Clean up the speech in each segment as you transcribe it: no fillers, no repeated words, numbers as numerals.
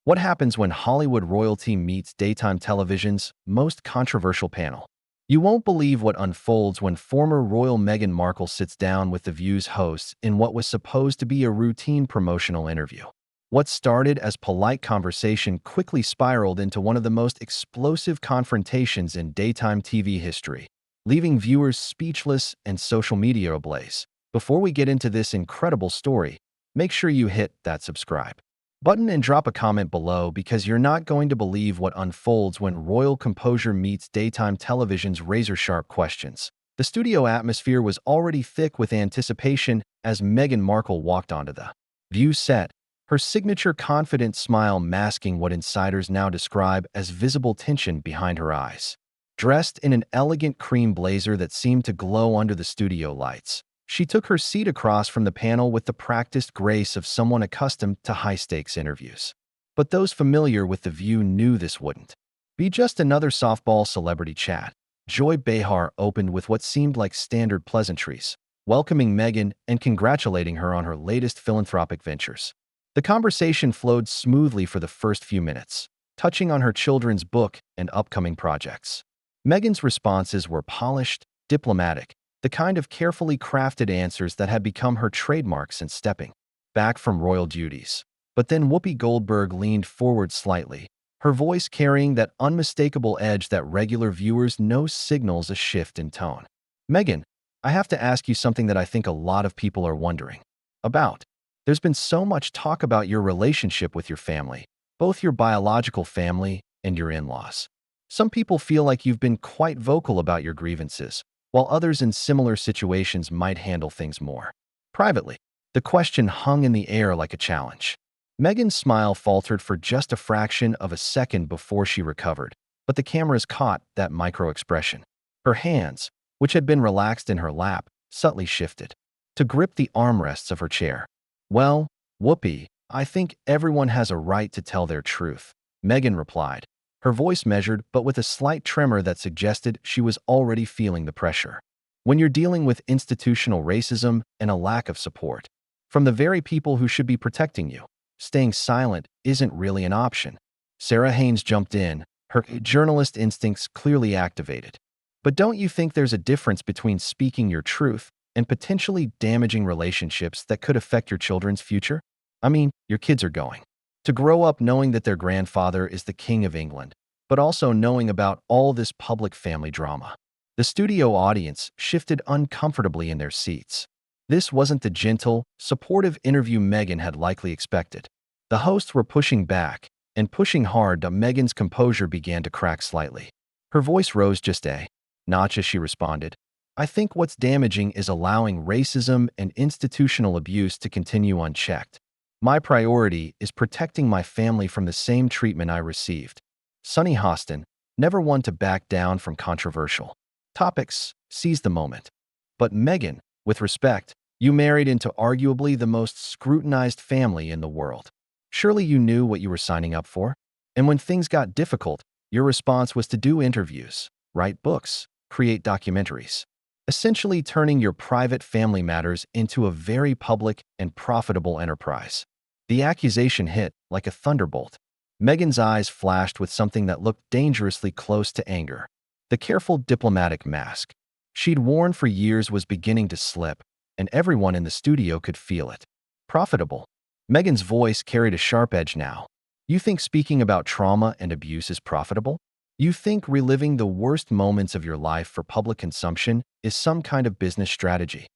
What happens when Hollywood royalty meets daytime television's most controversial panel? You won't believe what unfolds when former royal Meghan Markle sits down with The View's hosts in what was supposed to be a routine promotional interview. What started as polite conversation quickly spiraled into one of the most explosive confrontations in daytime TV history, leaving viewers speechless and social media ablaze. Before we get into this incredible story, make sure you hit that subscribe button and drop a comment below because you're not going to believe what unfolds when royal composure meets daytime television's razor-sharp questions. The studio atmosphere was already thick with anticipation as Meghan Markle walked onto the View set, her signature confident smile masking what insiders now describe as visible tension behind her eyes. Dressed in an elegant cream blazer that seemed to glow under the studio lights, she took her seat across from the panel with the practiced grace of someone accustomed to high-stakes interviews. But those familiar with The View knew this wouldn't be just another softball celebrity chat. Joy Behar opened with what seemed like standard pleasantries, welcoming Meghan and congratulating her on her latest philanthropic ventures. The conversation flowed smoothly for the first few minutes, touching on her children's book and upcoming projects. Meghan's responses were polished, diplomatic, the kind of carefully crafted answers that had become her trademark since stepping back from royal duties. But then Whoopi Goldberg leaned forward slightly, her voice carrying that unmistakable edge that regular viewers know signals a shift in tone. "Meghan, I have to ask you something that I think a lot of people are wondering about. There's been so much talk about your relationship with your family, both your biological family and your in-laws. Some people feel like you've been quite vocal about your grievances, while others in similar situations might handle things more privately." The question hung in the air like a challenge. Meghan's smile faltered for just a fraction of a second before she recovered, but the cameras caught that micro-expression. Her hands, which had been relaxed in her lap, subtly shifted to grip the armrests of her chair. "Well, Whoopi, I think everyone has a right to tell their truth," Meghan replied, her voice measured but with a slight tremor that suggested she was already feeling the pressure. "When you're dealing with institutional racism and a lack of support from the very people who should be protecting you, staying silent isn't really an option." Sarah Haynes jumped in, her journalist instincts clearly activated. "But don't you think there's a difference between speaking your truth and potentially damaging relationships that could affect your children's future? I mean, your kids are going to grow up knowing that their grandfather is the King of England, but also knowing about all this public family drama." The studio audience shifted uncomfortably in their seats. This wasn't the gentle, supportive interview Meghan had likely expected. The hosts were pushing back, and pushing hard. Meghan's composure began to crack slightly. Her voice rose just a notch as she responded, "I think what's damaging is allowing racism and institutional abuse to continue unchecked. My priority is protecting my family from the same treatment I received." Sunny Hostin, never one to back down from controversial topics, seized the moment. "But Meghan, with respect, you married into arguably the most scrutinized family in the world. Surely you knew what you were signing up for? And when things got difficult, your response was to do interviews, write books, create documentaries, essentially turning your private family matters into a very public and profitable enterprise." The accusation hit like a thunderbolt. Meghan's eyes flashed with something that looked dangerously close to anger. The careful diplomatic mask she'd worn for years was beginning to slip, and everyone in the studio could feel it. "Profitable?" Meghan's voice carried a sharp edge now. "You think speaking about trauma and abuse is profitable? You think reliving the worst moments of your life for public consumption is some kind of business strategy?"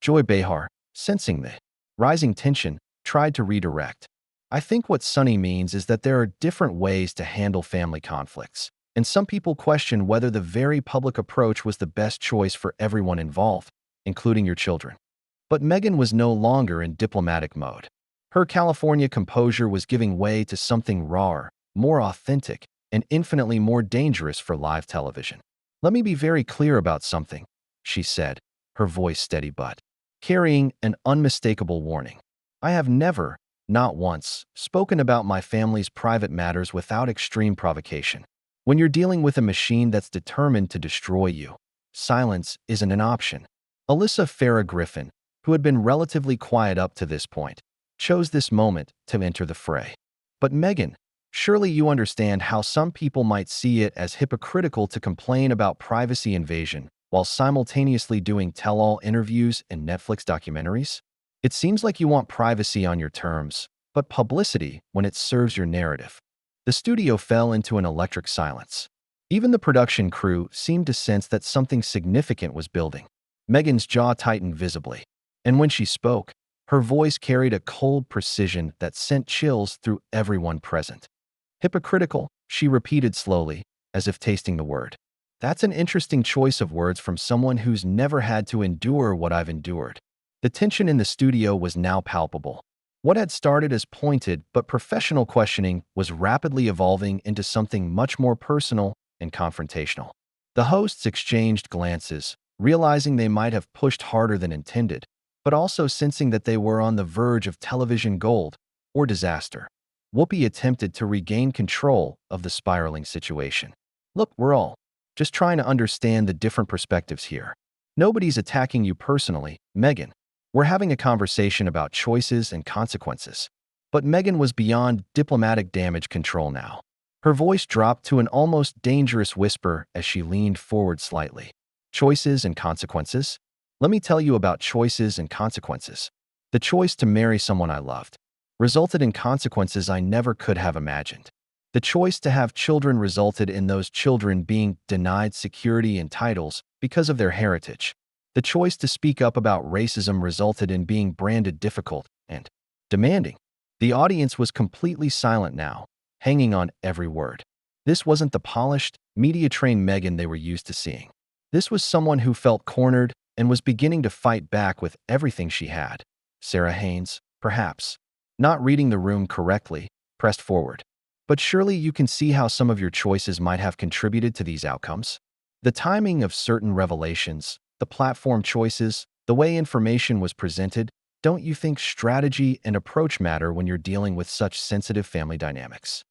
Joy Behar, sensing the rising tension, tried to redirect. "I think what Sunny means is that there are different ways to handle family conflicts, and some people question whether the very public approach was the best choice for everyone involved, including your children." But Meghan was no longer in diplomatic mode. Her California composure was giving way to something rawer, more authentic, and infinitely more dangerous for live television. "Let me be very clear about something," she said, her voice steady but carrying an unmistakable warning. "I have never, not once, spoken about my family's private matters without extreme provocation. When you're dealing with a machine that's determined to destroy you, silence isn't an option." Alyssa Farah Griffin, who had been relatively quiet up to this point, chose this moment to enter the fray. "But Meghan, Surely you understand how some people might see it as hypocritical to complain about privacy invasion while simultaneously doing tell-all interviews and Netflix documentaries? It seems like you want privacy on your terms, but publicity when it serves your narrative. The studio fell into an electric silence. Even the production crew seemed to sense that something significant was building. Meghan's jaw tightened visibly, and when she spoke, her voice carried a cold precision that sent chills through everyone present. Hypocritical, she repeated slowly, as if tasting the word. That's an interesting choice of words from someone who's never had to endure what I've endured. The tension in the studio was now palpable. What had started as pointed but professional questioning was rapidly evolving into something much more personal and confrontational. The hosts exchanged glances, realizing they might have pushed harder than intended, but also sensing that they were on the verge of television gold or disaster. Whoopi attempted to regain control of the spiraling situation. Look, we're all just trying to understand the different perspectives here. Nobody's attacking you personally, Meghan. We're having a conversation about choices and consequences. But Meghan was beyond diplomatic damage control now. Her voice dropped to an almost dangerous whisper as she leaned forward slightly. Choices and consequences? Let me tell you about choices and consequences. The choice to marry someone I loved resulted in consequences I never could have imagined. The choice to have children resulted in those children being denied security and titles because of their heritage. The choice to speak up about racism resulted in being branded difficult and demanding. The audience was completely silent now, hanging on every word. This wasn't the polished, media-trained Meghan they were used to seeing. This was someone who felt cornered and was beginning to fight back with everything she had. Sarah Haynes, perhaps, not reading the room correctly, pressed forward. But surely you can see how some of your choices might have contributed to these outcomes. The timing of certain revelations, the platform choices, the way information was presented, don't you think strategy and approach matter when you're dealing with such sensitive family dynamics?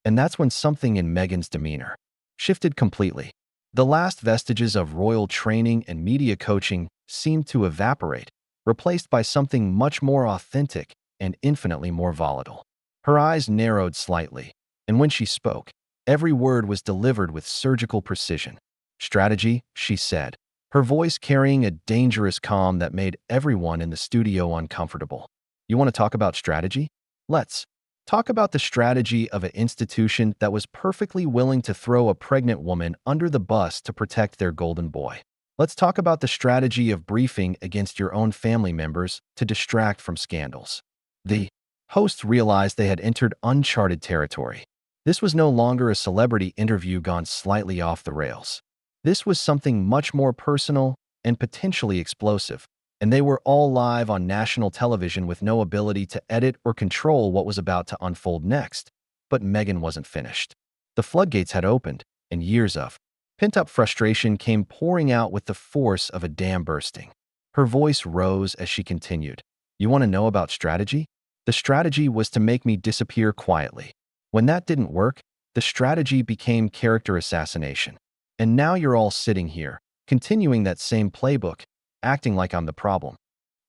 And that's when something in Meghan's demeanor shifted completely. The last vestiges of royal training and media coaching seemed to evaporate, replaced by something much more authentic and infinitely more volatile. Her eyes narrowed slightly, and when she spoke, every word was delivered with surgical precision. Strategy, she said, her voice carrying a dangerous calm that made everyone in the studio uncomfortable. You want to talk about strategy? Let's talk about the strategy of an institution that was perfectly willing to throw a pregnant woman under the bus to protect their golden boy. Let's talk about the strategy of briefing against your own family members to distract from scandals. The hosts realized they had entered uncharted territory. This was no longer a celebrity interview gone slightly off the rails. This was something much more personal and potentially explosive, and they were all live on national television with no ability to edit or control what was about to unfold next. But Meghan wasn't finished. The floodgates had opened, and years of pent-up frustration came pouring out with the force of a dam bursting. Her voice rose as she continued. You want to know about strategy? The strategy was to make me disappear quietly. When that didn't work, the strategy became character assassination. And now you're all sitting here, continuing that same playbook, acting like I'm the problem.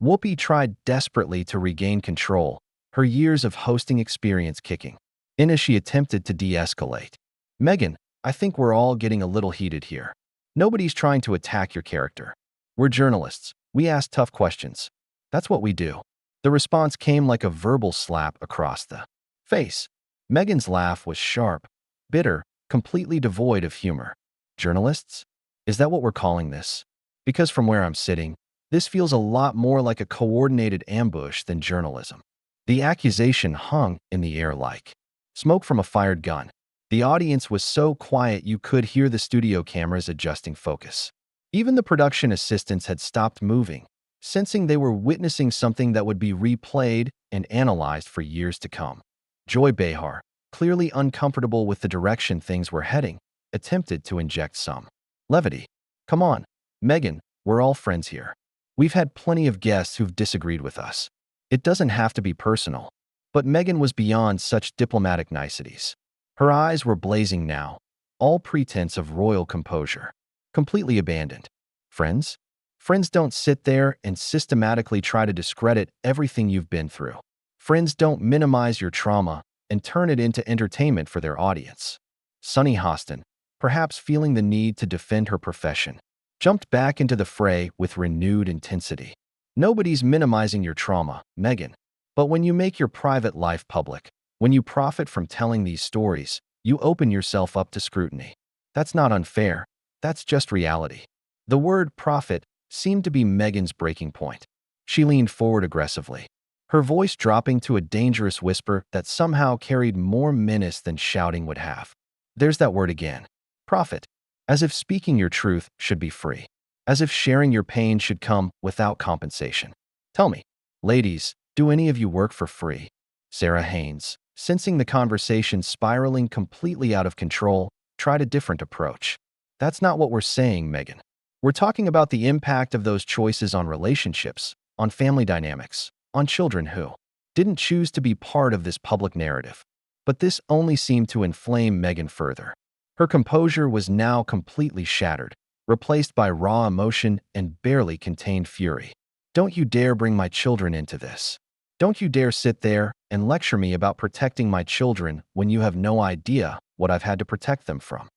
Whoopi tried desperately to regain control, her years of hosting experience kicking in as she attempted to de-escalate. Meghan, I think we're all getting a little heated here. Nobody's trying to attack your character. We're journalists. We ask tough questions. That's what we do. The response came like a verbal slap across the face. Meghan's laugh was sharp, bitter, completely devoid of humor. Journalists? Is that what we're calling this? Because from where I'm sitting, this feels a lot more like a coordinated ambush than journalism. The accusation hung in the air like smoke from a fired gun. The audience was so quiet you could hear the studio cameras adjusting focus. Even the production assistants had stopped moving, sensing they were witnessing something that would be replayed and analyzed for years to come. Joy Behar, clearly uncomfortable with the direction things were heading, attempted to inject some levity. Come on, Meghan, we're all friends here. We've had plenty of guests who've disagreed with us. It doesn't have to be personal. But Meghan was beyond such diplomatic niceties. Her eyes were blazing now, all pretense of royal composure, completely abandoned. Friends? Friends don't sit there and systematically try to discredit everything you've been through. Friends don't minimize your trauma and turn it into entertainment for their audience. Sunny Hostin, perhaps feeling the need to defend her profession, jumped back into the fray with renewed intensity. Nobody's minimizing your trauma, Meghan. But when you make your private life public, when you profit from telling these stories, you open yourself up to scrutiny. That's not unfair. That's just reality. The word profit seemed to be Meghan's breaking point. She leaned forward aggressively, her voice dropping to a dangerous whisper that somehow carried more menace than shouting would have. There's that word again. Profit. As if speaking your truth should be free. As if sharing your pain should come without compensation. Tell me, ladies, do any of you work for free? Sarah Haynes, sensing the conversation spiraling completely out of control, tried a different approach. That's not what we're saying, Meghan. We're talking about the impact of those choices on relationships, on family dynamics, on children who didn't choose to be part of this public narrative. But this only seemed to inflame Meghan further. Her composure was now completely shattered, replaced by raw emotion and barely contained fury. Don't you dare bring my children into this. Don't you dare sit there and lecture me about protecting my children when you have no idea what I've had to protect them from.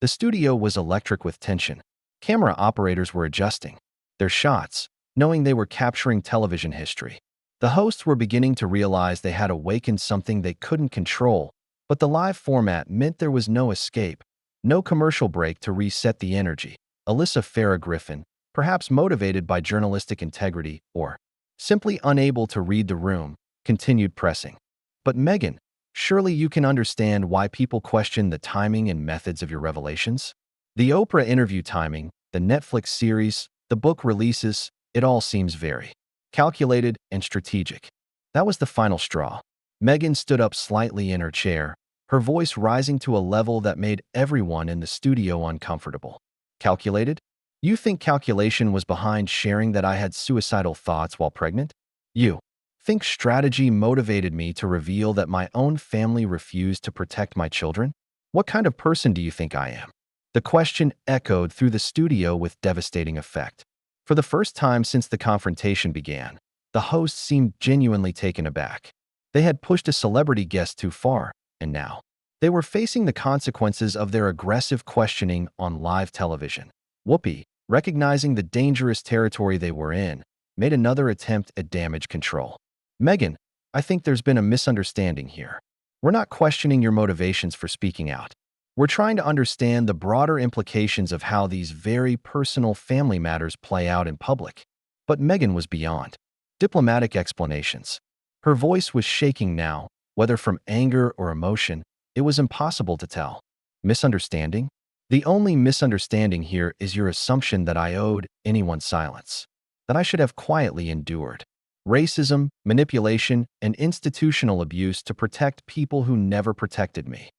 The studio was electric with tension. Camera operators were adjusting their shots, knowing they were capturing television history. The hosts were beginning to realize they had awakened something they couldn't control, but the live format meant there was no escape, no commercial break to reset the energy. Alyssa Farah Griffin, perhaps motivated by journalistic integrity or simply unable to read the room, continued pressing. But Meghan, surely you can understand why people question the timing and methods of your revelations? The Oprah interview timing, the Netflix series, the book releases, it all seems very calculated and strategic. That was the final straw. Meghan stood up slightly in her chair, her voice rising to a level that made everyone in the studio uncomfortable. Calculated? You think calculation was behind sharing that I had suicidal thoughts while pregnant? You think strategy motivated me to reveal that my own family refused to protect my children? What kind of person do you think I am? The question echoed through the studio with devastating effect. For the first time since the confrontation began, the hosts seemed genuinely taken aback. They had pushed a celebrity guest too far, and now they were facing the consequences of their aggressive questioning on live television. Whoopi, recognizing the dangerous territory they were in, made another attempt at damage control. Meghan, I think there's been a misunderstanding here. We're not questioning your motivations for speaking out. We're trying to understand the broader implications of how these very personal family matters play out in public. But Meghan was beyond diplomatic explanations. Her voice was shaking now, whether from anger or emotion. It was impossible to tell. Misunderstanding? The only misunderstanding here is your assumption that I owed anyone silence, that I should have quietly endured racism, manipulation, and institutional abuse to protect people who never protected me.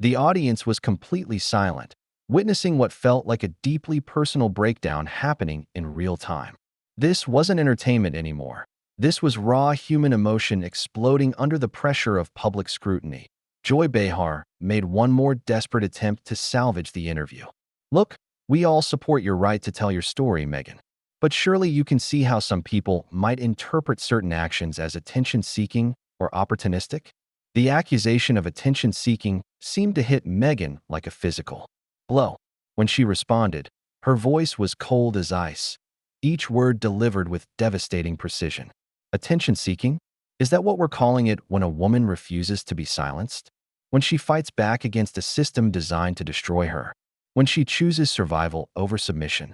The audience was completely silent, witnessing what felt like a deeply personal breakdown happening in real time. This wasn't entertainment anymore. This was raw human emotion exploding under the pressure of public scrutiny. Joy Behar made one more desperate attempt to salvage the interview. Look, we all support your right to tell your story, Meghan. But surely you can see how some people might interpret certain actions as attention-seeking or opportunistic? The accusation of attention-seeking seemed to hit Meghan like a physical blow. When she responded, her voice was cold as ice, each word delivered with devastating precision. Attention-seeking? Is that what we're calling it when a woman refuses to be silenced? When she fights back against a system designed to destroy her? When she chooses survival over submission?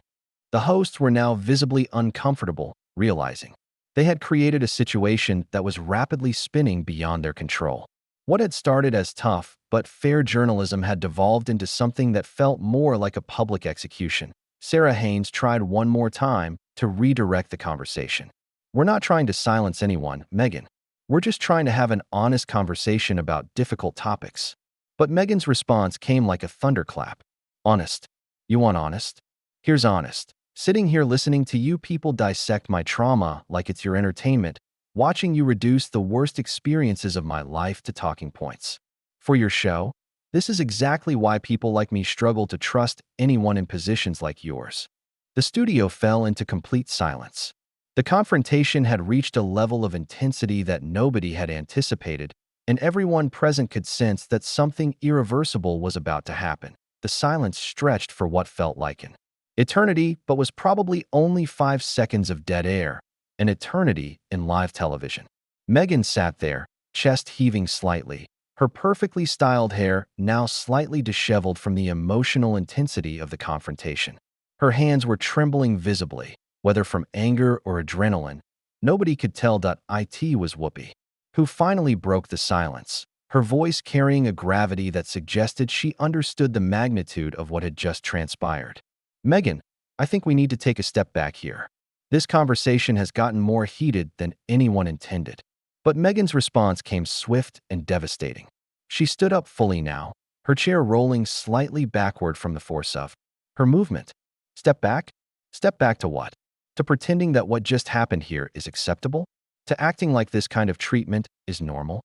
The hosts were now visibly uncomfortable, realizing they had created a situation that was rapidly spinning beyond their control. What had started as tough but fair journalism had devolved into something that felt more like a public execution. Sarah Haynes tried one more time to redirect the conversation. We're not trying to silence anyone, Meghan. We're just trying to have an honest conversation about difficult topics. But Meghan's response came like a thunderclap. Honest. You want honest? Here's honest. Sitting here listening to you people dissect my trauma like it's your entertainment, watching you reduce the worst experiences of my life to talking points. For your show, this is exactly why people like me struggle to trust anyone in positions like yours. The studio fell into complete silence. The confrontation had reached a level of intensity that nobody had anticipated, and everyone present could sense that something irreversible was about to happen. The silence stretched for what felt like an eternity, but was probably only 5 seconds of dead air, an eternity in live television. Meghan sat there, chest heaving slightly, her perfectly styled hair now slightly disheveled from the emotional intensity of the confrontation. Her hands were trembling visibly, whether from anger or adrenaline. Nobody could tell that it was Whoopi, who finally broke the silence, her voice carrying a gravity that suggested she understood the magnitude of what had just transpired. Meghan, I think we need to take a step back here. This conversation has gotten more heated than anyone intended. But Meghan's response came swift and devastating. She stood up fully now, her chair rolling slightly backward from the force of her movement. Step back? Step back to what? To pretending that what just happened here is acceptable? To acting like this kind of treatment is normal?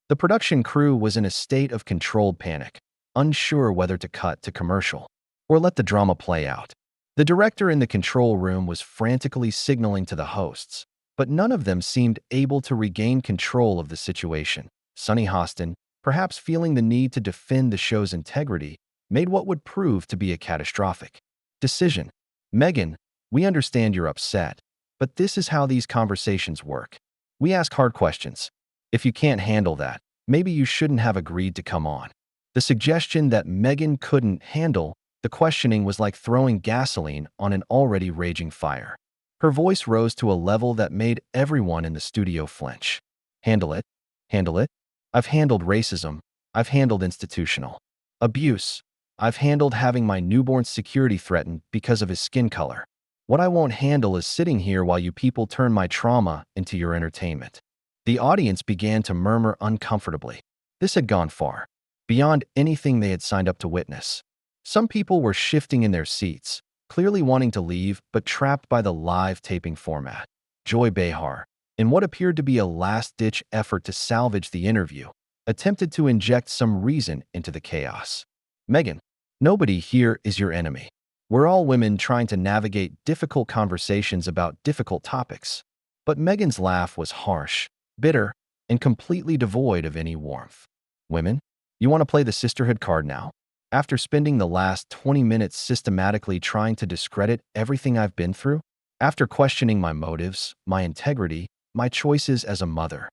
The production crew was in a state of controlled panic, unsure whether to cut to commercial or let the drama play out. The director in the control room was frantically signaling to the hosts, but none of them seemed able to regain control of the situation. Sunny Hostin, perhaps feeling the need to defend the show's integrity, made what would prove to be a catastrophic decision. Meghan, we understand you're upset, but this is how these conversations work. We ask hard questions. If you can't handle that, maybe you shouldn't have agreed to come on. The suggestion that Meghan couldn't handle the questioning was like throwing gasoline on an already raging fire. Her voice rose to a level that made everyone in the studio flinch. Handle it? Handle it? I've handled racism. I've handled institutional abuse. I've handled having my newborn's security threatened because of his skin color. What I won't handle is sitting here while you people turn my trauma into your entertainment. The audience began to murmur uncomfortably. This had gone far, beyond anything they had signed up to witness. Some people were shifting in their seats, clearly wanting to leave but trapped by the live taping format. Joy Behar, in what appeared to be a last-ditch effort to salvage the interview, attempted to inject some reason into the chaos. Meghan, nobody here is your enemy. We're all women trying to navigate difficult conversations about difficult topics. But Meghan's laugh was harsh, bitter, and completely devoid of any warmth. Women, you want to play the sisterhood card now? After spending the last 20 minutes systematically trying to discredit everything I've been through? After questioning my motives, my integrity, my choices as a mother?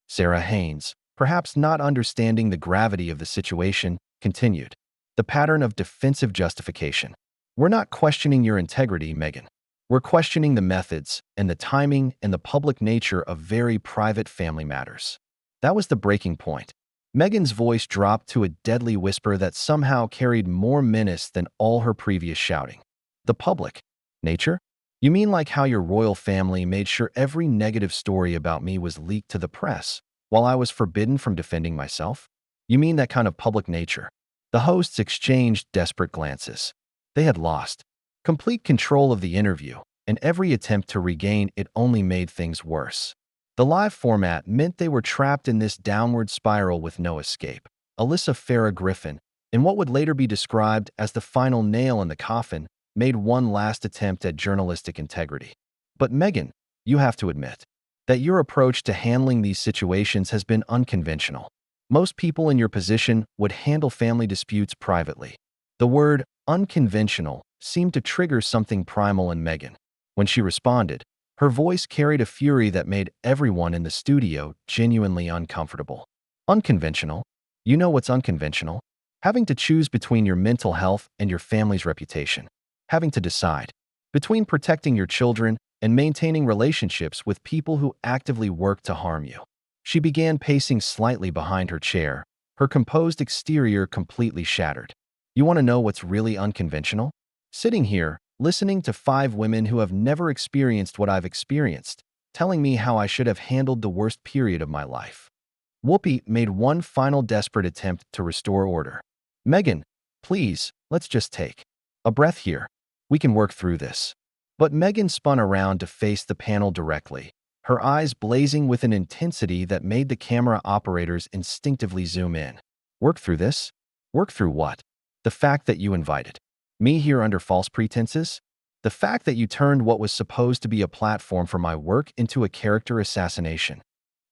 Sarah Haynes, perhaps not understanding the gravity of the situation, continued. The pattern of defensive justification. We're not questioning your integrity, Meghan. We're questioning the methods and the timing and the public nature of very private family matters. That was the breaking point. Meghan's voice dropped to a deadly whisper that somehow carried more menace than all her previous shouting. The public nature? You mean like how your royal family made sure every negative story about me was leaked to the press, while I was forbidden from defending myself? You mean that kind of public nature? The hosts exchanged desperate glances. They had lost complete control of the interview, and every attempt to regain it only made things worse. The live format meant they were trapped in this downward spiral with no escape. Alyssa Farah Griffin, in what would later be described as the final nail in the coffin, made one last attempt at journalistic integrity. But Meghan, you have to admit that your approach to handling these situations has been unconventional. Most people in your position would handle family disputes privately. The word unconventional seemed to trigger something primal in Meghan. When she responded, her voice carried a fury that made everyone in the studio genuinely uncomfortable. Unconventional? You know what's unconventional? Having to choose between your mental health and your family's reputation. Having to decide between protecting your children and maintaining relationships with people who actively work to harm you. She began pacing slightly behind her chair, her composed exterior completely shattered. You want to know what's really unconventional? Sitting here, listening to 5 women who have never experienced what I've experienced, telling me how I should have handled the worst period of my life. Whoopi made one final desperate attempt to restore order. Meghan, please, let's just take a breath here. We can work through this. But Meghan spun around to face the panel directly, her eyes blazing with an intensity that made the camera operators instinctively zoom in. Work through this? Work through what? The fact that you invited me here under false pretenses? The fact that you turned what was supposed to be a platform for my work into a character assassination?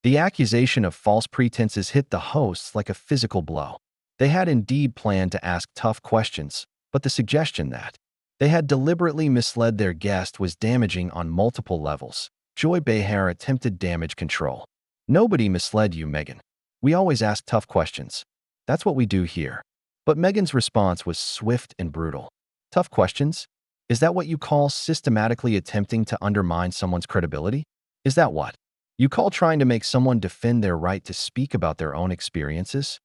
The accusation of false pretenses hit the hosts like a physical blow. They had indeed planned to ask tough questions, but the suggestion that they had deliberately misled their guest was damaging on multiple levels. Joy Behar attempted damage control. Nobody misled you, Meghan. We always ask tough questions. That's what we do here. But Meghan's response was swift and brutal. Tough questions? Is that what you call systematically attempting to undermine someone's credibility? Is that what you call trying to make someone defend their right to speak about their own experiences?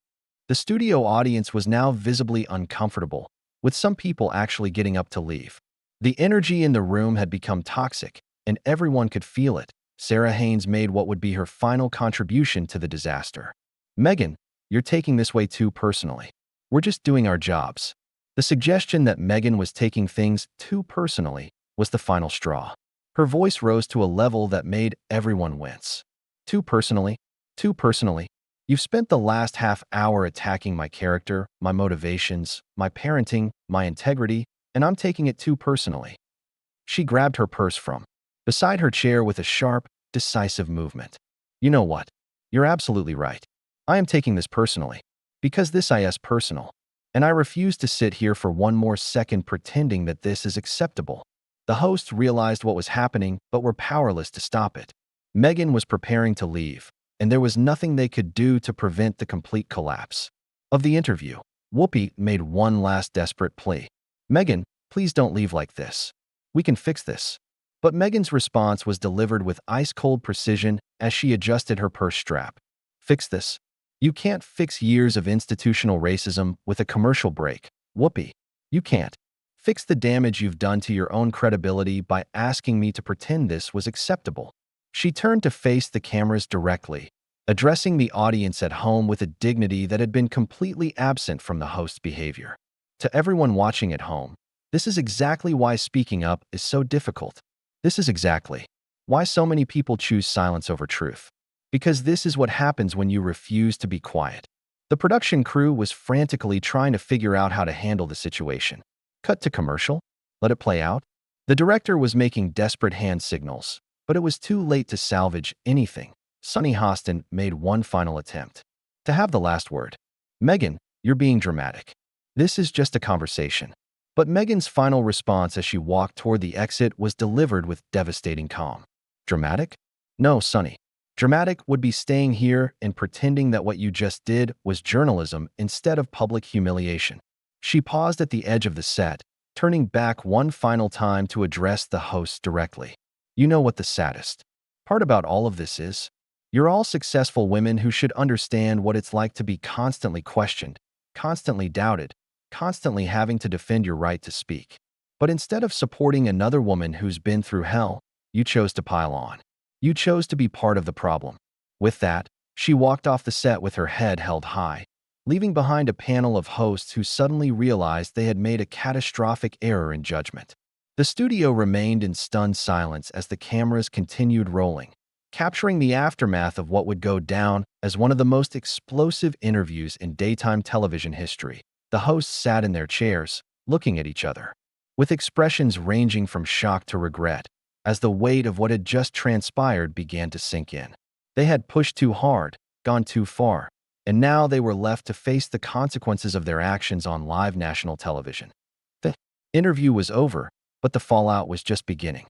The studio audience was now visibly uncomfortable, with some people actually getting up to leave. The energy in the room had become toxic, and everyone could feel it. Sarah Haynes made what would be her final contribution to the disaster. Meghan, you're taking this way too personally. We're just doing our jobs. The suggestion that Meghan was taking things too personally was the final straw. Her voice rose to a level that made everyone wince. Too personally? Too personally? You've spent the last half hour attacking my character, my motivations, my parenting, my integrity, and I'm taking it too personally. She grabbed her purse from beside her chair with a sharp, decisive movement. You know what? You're absolutely right. I am taking this personally. Because this is personal. And I refuse to sit here for one more second pretending that this is acceptable. The hosts realized what was happening, but were powerless to stop it. Meghan was preparing to leave, and there was nothing they could do to prevent the complete collapse of the interview. Whoopi made one last desperate plea. Meghan, please don't leave like this. We can fix this. But Meghan's response was delivered with ice-cold precision as she adjusted her purse strap. Fix this? You can't fix years of institutional racism with a commercial break. Whoopi, you can't fix the damage you've done to your own credibility by asking me to pretend this was acceptable. She turned to face the cameras directly, addressing the audience at home with a dignity that had been completely absent from the host's behavior. To everyone watching at home, this is exactly why speaking up is so difficult. This is exactly why so many people choose silence over truth. Because this is what happens when you refuse to be quiet. The production crew was frantically trying to figure out how to handle the situation. Cut to commercial? Let it play out? The director was making desperate hand signals, but it was too late to salvage anything. Sunny Hostin made one final attempt to have the last word. Meghan, you're being dramatic. This is just a conversation. But Meghan's final response as she walked toward the exit was delivered with devastating calm. Dramatic? No, Sunny. Dramatic would be staying here and pretending that what you just did was journalism instead of public humiliation. She paused at the edge of the set, turning back one final time to address the hosts directly. You know what the saddest part about all of this is? You're all successful women who should understand what it's like to be constantly questioned, constantly doubted, constantly having to defend your right to speak. But instead of supporting another woman who's been through hell, you chose to pile on. You chose to be part of the problem. With that, she walked off the set with her head held high, leaving behind a panel of hosts who suddenly realized they had made a catastrophic error in judgment. The studio remained in stunned silence as the cameras continued rolling, capturing the aftermath of what would go down as one of the most explosive interviews in daytime television history. The hosts sat in their chairs, looking at each other, with expressions ranging from shock to regret, as the weight of what had just transpired began to sink in. They had pushed too hard, gone too far, and now they were left to face the consequences of their actions on live national television. The interview was over, but the fallout was just beginning.